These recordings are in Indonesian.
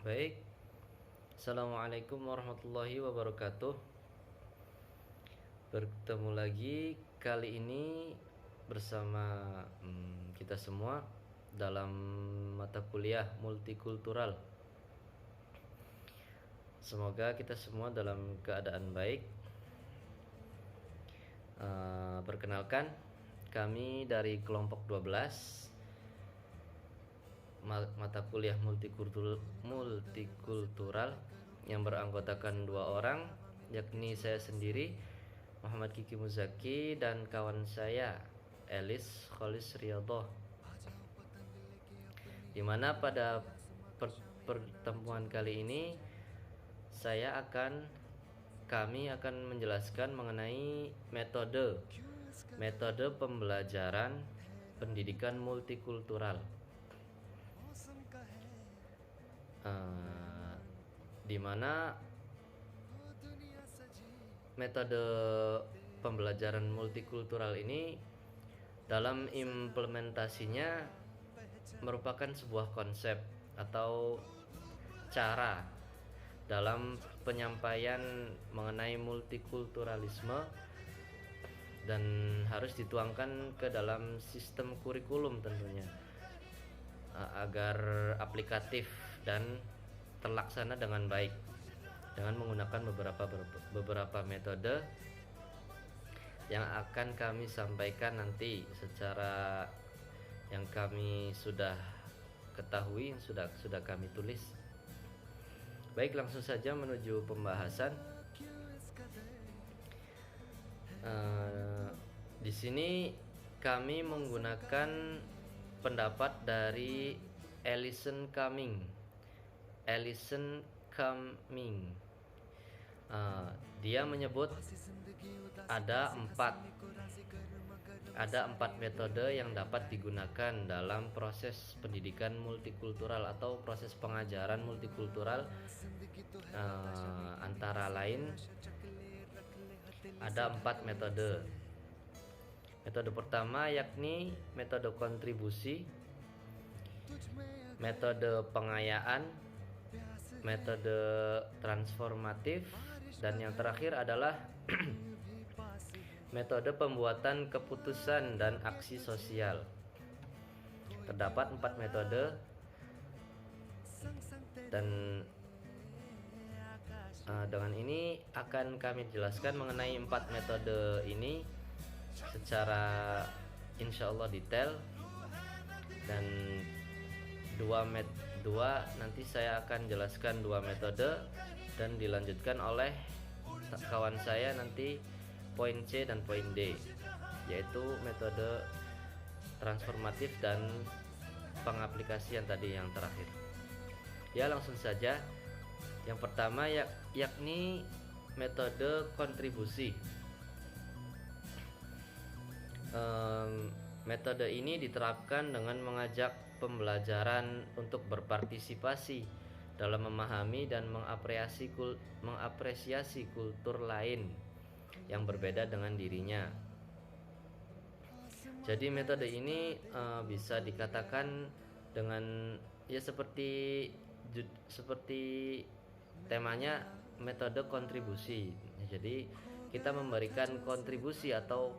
Baik, Assalamualaikum warahmatullahi wabarakatuh. Bertemu lagi kali ini bersama kita semua dalam mata kuliah multikultural. Semoga kita semua dalam keadaan baik. Perkenalkan, kami dari kelompok 12 mata kuliah multikultural yang beranggotakan 2 orang, yakni saya sendiri Muhammad Kiki Muzaki dan kawan saya Elis Kholis Riyadhah, dimana pada pertemuan kali ini kami akan menjelaskan mengenai metode pembelajaran pendidikan multikultural, di mana metode pembelajaran multikultural ini dalam implementasinya merupakan sebuah konsep atau cara dalam penyampaian mengenai multikulturalisme dan harus dituangkan ke dalam sistem kurikulum tentunya, agar aplikatif dan terlaksana dengan baik dengan menggunakan beberapa metode yang akan kami sampaikan nanti secara yang kami sudah ketahui, sudah kami tulis. Baik, langsung saja menuju pembahasan. Di sini kami menggunakan pendapat dari Alison Cumming. Dia menyebut ada empat metode yang dapat digunakan dalam proses pendidikan multikultural atau proses pengajaran multikultural. Antara lain ada 4 metode. Metode pertama yakni metode kontribusi, metode pengayaan, metode transformatif, dan yang terakhir adalah metode pembuatan keputusan dan aksi sosial. Terdapat 4 metode dan dengan ini akan kami jelaskan mengenai 4 metode ini secara insyaallah detail, dan nanti saya akan jelaskan 2 metode dan dilanjutkan oleh kawan saya nanti poin C dan poin D, yaitu metode transformatif dan pengaplikasian tadi yang terakhir. Ya, langsung saja. Yang pertama yakni metode kontribusi. Metode ini diterapkan dengan mengajak pembelajaran untuk berpartisipasi dalam memahami dan mengapresiasi kultur lain yang berbeda dengan dirinya. Jadi metode ini bisa dikatakan dengan seperti temanya, metode kontribusi. Jadi kita memberikan kontribusi atau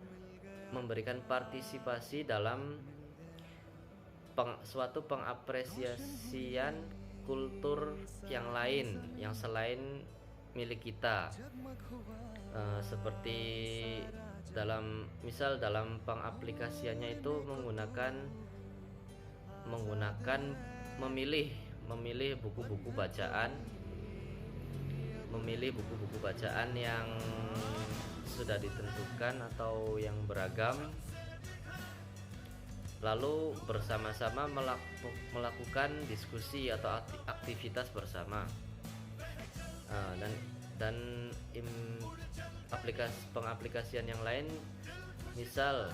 memberikan partisipasi dalam suatu pengapresiasian kultur yang lain yang selain milik kita. Seperti dalam pengaplikasiannya itu menggunakan memilih buku-buku bacaan yang sudah ditentukan atau yang beragam, lalu bersama-sama melakukan diskusi atau aktivitas bersama. Dan pengaplikasian yang lain misal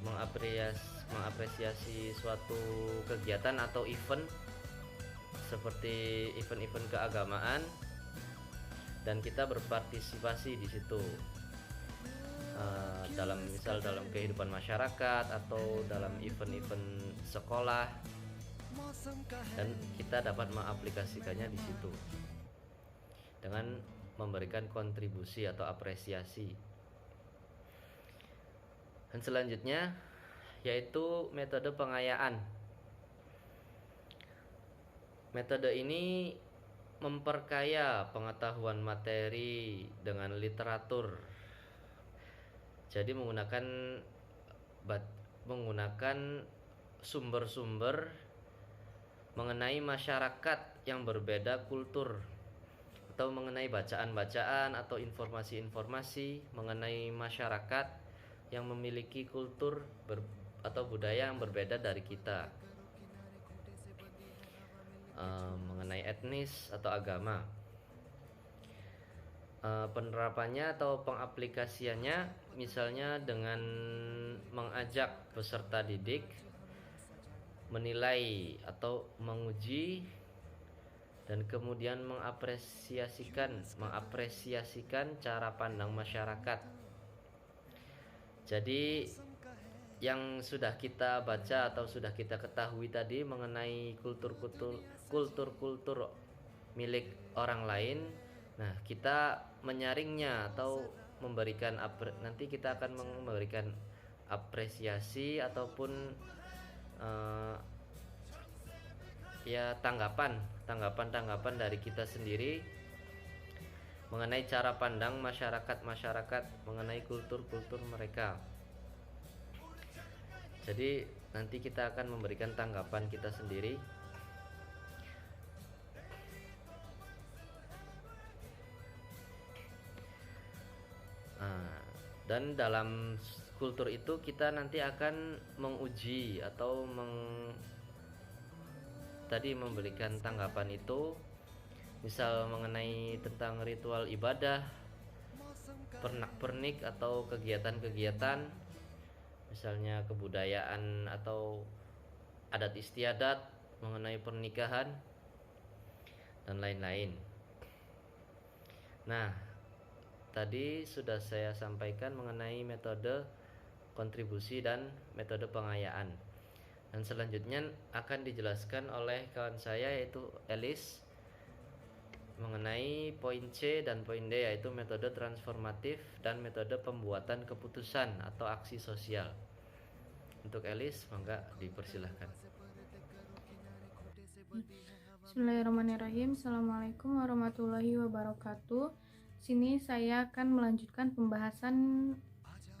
mengapresiasi suatu kegiatan atau event seperti event-event keagamaan, dan kita berpartisipasi di situ dalam kehidupan masyarakat atau dalam event-event sekolah dan kita dapat mengaplikasikannya di situ dengan memberikan kontribusi atau apresiasi. Dan selanjutnya yaitu metode pengayaan. Metode ini memperkaya pengetahuan materi dengan literatur. Jadi menggunakan sumber-sumber mengenai masyarakat yang berbeda kultur, atau mengenai bacaan-bacaan atau informasi-informasi mengenai masyarakat yang memiliki kultur atau budaya yang berbeda dari kita, mengenai etnis atau agama. Penerapannya atau pengaplikasiannya misalnya dengan mengajak peserta didik menilai atau menguji dan kemudian mengapresiasikan cara pandang masyarakat. Jadi yang sudah kita baca atau sudah kita ketahui tadi mengenai kultur milik orang lain, nah kita menyaringnya atau nanti kita akan memberikan apresiasi ataupun tanggapan dari kita sendiri mengenai cara pandang masyarakat mengenai kultur mereka. Jadi nanti kita akan memberikan tanggapan kita sendiri. Dan dalam kultur itu kita nanti akan menguji atau memberikan tanggapan itu, misal mengenai tentang ritual ibadah, pernak-pernik atau kegiatan-kegiatan, misalnya kebudayaan atau adat istiadat mengenai pernikahan dan lain-lain. Nah, tadi sudah saya sampaikan mengenai metode kontribusi dan metode pengayaan. Dan selanjutnya akan dijelaskan oleh kawan saya yaitu Elis mengenai poin C dan poin D, yaitu metode transformatif dan metode pembuatan keputusan atau aksi sosial. Untuk Elis, mangga dipersilahkan. Bismillahirrahmanirrahim. Assalamualaikum warahmatullahi wabarakatuh. Sini saya akan melanjutkan pembahasan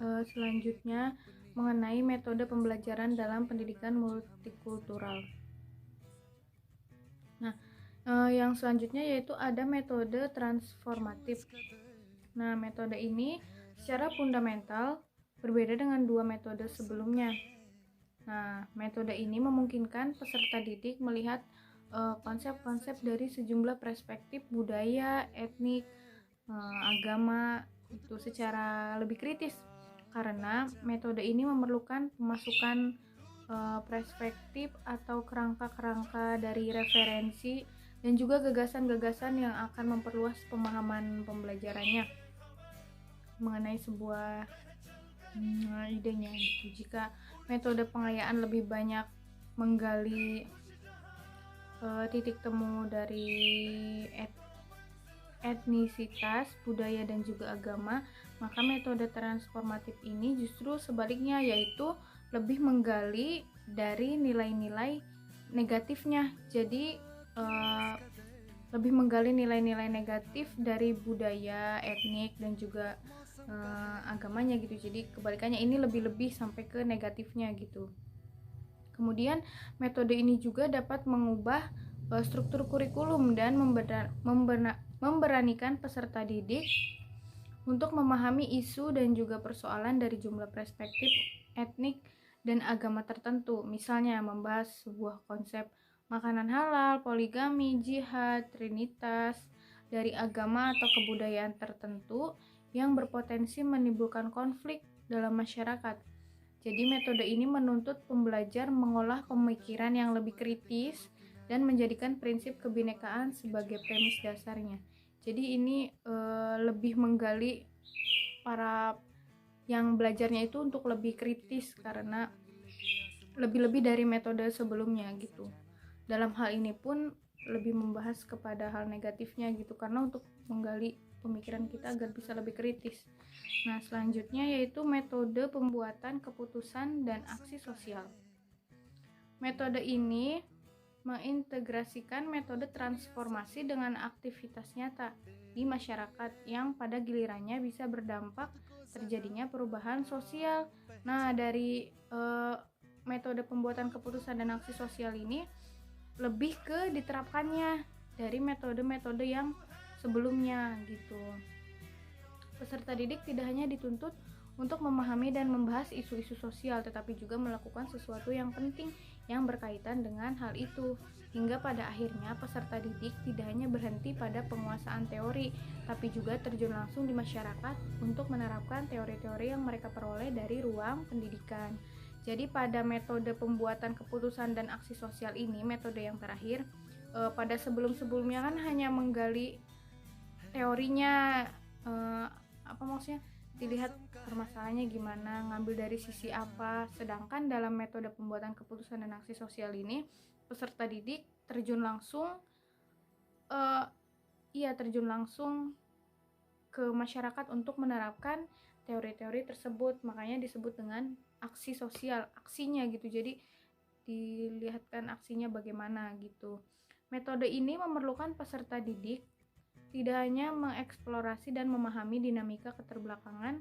selanjutnya mengenai metode pembelajaran dalam pendidikan multikultural. Nah, yang selanjutnya yaitu ada metode transformatif. Nah, metode ini secara fundamental berbeda dengan dua metode sebelumnya. Nah, metode ini memungkinkan peserta didik melihat konsep-konsep dari sejumlah perspektif budaya, etnik, agama itu secara lebih kritis, karena metode ini memerlukan pemasukan perspektif atau kerangka-kerangka dari referensi dan juga gagasan-gagasan yang akan memperluas pemahaman pembelajarannya mengenai sebuah idenya gitu. Jika metode pengayaan lebih banyak menggali titik temu dari etnisitas, budaya dan juga agama, maka metode transformatif ini justru sebaliknya, yaitu lebih menggali dari nilai-nilai negatifnya. Jadi lebih menggali nilai-nilai negatif dari budaya, etnik dan juga agamanya gitu. Jadi kebalikannya, ini lebih-lebih sampai ke negatifnya gitu. Kemudian metode ini juga dapat mengubah struktur kurikulum dan memberanikan peserta didik untuk memahami isu dan juga persoalan dari jumlah perspektif etnik dan agama tertentu. Misalnya membahas sebuah konsep makanan halal, poligami, jihad, trinitas dari agama atau kebudayaan tertentu yang berpotensi menimbulkan konflik dalam masyarakat. Jadi metode ini menuntut pembelajar mengolah pemikiran yang lebih kritis dan menjadikan prinsip kebinekaan sebagai premis dasarnya. Jadi ini lebih menggali para yang belajarnya itu untuk lebih kritis, karena lebih-lebih dari metode sebelumnya gitu. dalam hal ini pun lebih membahas kepada hal negatifnya gitu, karena untuk menggali pemikiran kita agar bisa lebih kritis. Nah, selanjutnya yaitu metode pembuatan keputusan dan aksi sosial. Metode ini mengintegrasikan metode transformasi dengan aktivitas nyata di masyarakat yang pada gilirannya bisa berdampak terjadinya perubahan sosial. Nah, dari metode pembuatan keputusan dan aksi sosial ini lebih ke diterapkannya dari metode-metode yang sebelumnya gitu. Peserta didik tidak hanya dituntut untuk memahami dan membahas isu-isu sosial, tetapi juga melakukan sesuatu yang penting yang berkaitan dengan hal itu. Hingga pada akhirnya peserta didik tidak hanya berhenti pada penguasaan teori, tapi juga terjun langsung di masyarakat untuk menerapkan teori-teori yang mereka peroleh dari ruang pendidikan. Jadi pada metode pembuatan keputusan dan aksi sosial ini, metode yang terakhir, pada sebelum-sebelumnya kan hanya menggali teorinya, apa maksudnya, dilihat permasalahannya gimana, ngambil dari sisi apa. Sedangkan dalam metode pembuatan keputusan dan aksi sosial ini, peserta didik terjun langsung ke masyarakat untuk menerapkan teori-teori tersebut. Makanya disebut dengan aksi sosial, aksinya gitu. Jadi dilihatkan aksinya bagaimana gitu. Metode ini memerlukan peserta didik tidak hanya mengeksplorasi dan memahami dinamika keterbelakangan,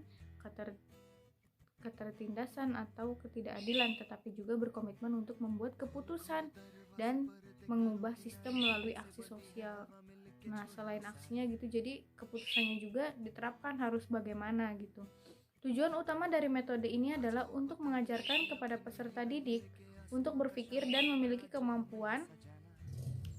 ketertindasan atau ketidakadilan, tetapi juga berkomitmen untuk membuat keputusan dan mengubah sistem melalui aksi sosial. Nah, selain aksinya gitu, jadi keputusannya juga diterapkan harus bagaimana gitu. Tujuan utama dari metode ini adalah untuk mengajarkan kepada peserta didik untuk berpikir dan memiliki kemampuan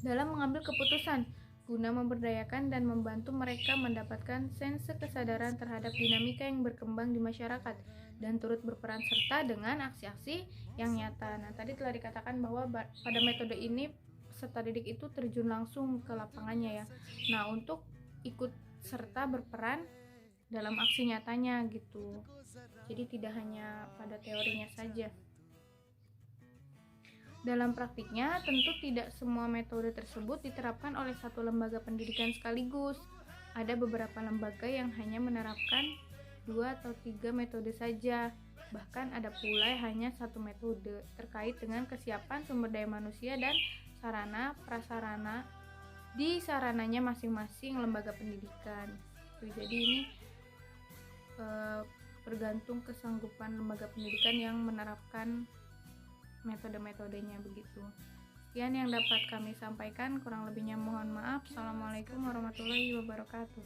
dalam mengambil keputusan guna memberdayakan dan membantu mereka mendapatkan sense kesadaran terhadap dinamika yang berkembang di masyarakat dan turut berperan serta dengan aksi-aksi yang nyata. Nah, tadi telah dikatakan bahwa pada metode ini peserta didik itu terjun langsung ke lapangannya ya. Nah, untuk ikut serta berperan dalam aksi nyatanya gitu. Jadi tidak hanya pada teorinya saja. Dalam praktiknya, tentu tidak semua metode tersebut diterapkan oleh satu lembaga pendidikan sekaligus. Ada beberapa lembaga yang hanya menerapkan 2 atau 3 metode saja. Bahkan ada pula hanya 1 metode terkait dengan kesiapan sumber daya manusia dan sarana prasarana di sarananya masing-masing lembaga pendidikan. Jadi ini bergantung kesanggupan lembaga pendidikan yang menerapkan metode-metodenya begitu. Sekian yang dapat kami sampaikan, kurang lebihnya mohon maaf. Assalamualaikum warahmatullahi wabarakatuh.